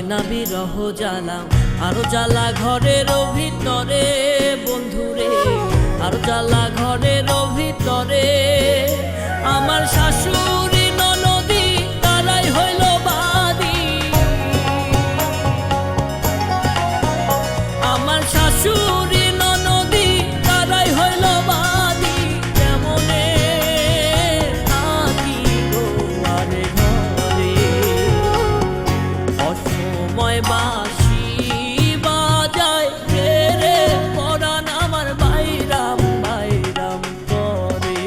না বিরহ জ্বালা, আরো জ্বালা ঘরের ভিতরে বন্ধুরে, আরো জ্বালা ঘরের ভিতরে। আমার শাশুড়ি ননদি তারাই হইল বাদী, আমার শাশুড়ি ননদি তারাই হইল বাদী। কেমনে থাকি গো আরে ঘরে, অসময় বাঁশি বাজায় রে পরাণ আমার বাইরাম বাইরাম করে।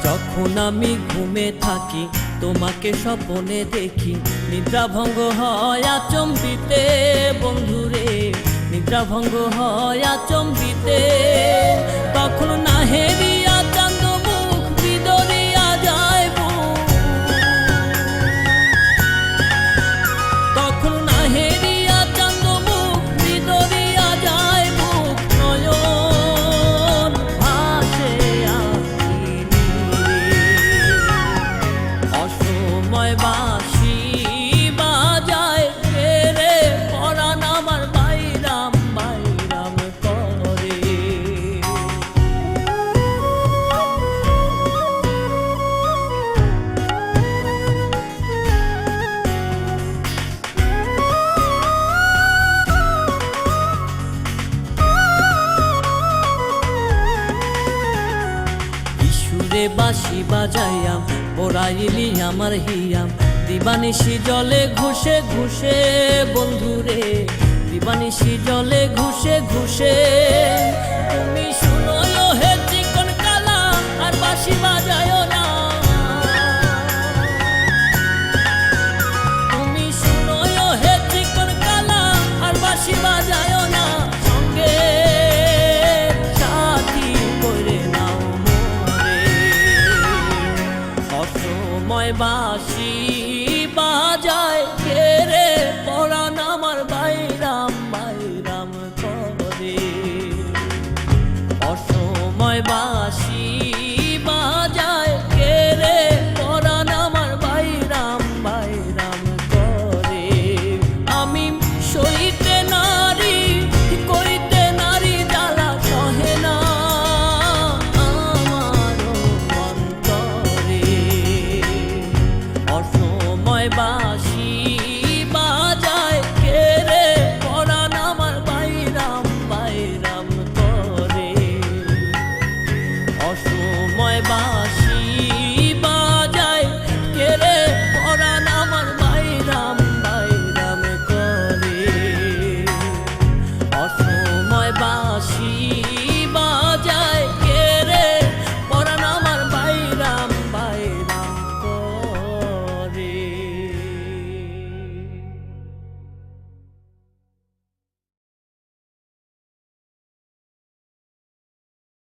যখন আমি ঘুমে থাকি তোমাকে স্বপ্নে দেখি, নিদ্রা ভঙ্গ হয় আচম্বিতে বন্ধুরে, নিদ্রা ভঙ্গ হয় আচম্বিতে। তখন না হেরিয়া চান্দ মুখ বিদরিয়া যায় বুক, তখন না হেরিয়া চান্দ মুখ বিদরিয়া যায় বুক। নয়ন ভাসে আঁখি অসময় বাঁশি বাজায় রে পরাণ আমার বাইরাম বাইরাম করে। ইসুরে বাঁশি বাজাইয়াম পড়াইলি আমার হিয়াম, দিবানিশি জলে ঘুষে ঘুষে বন্ধুরে, দিবানিশি জলে ঘুষে ঘুষে।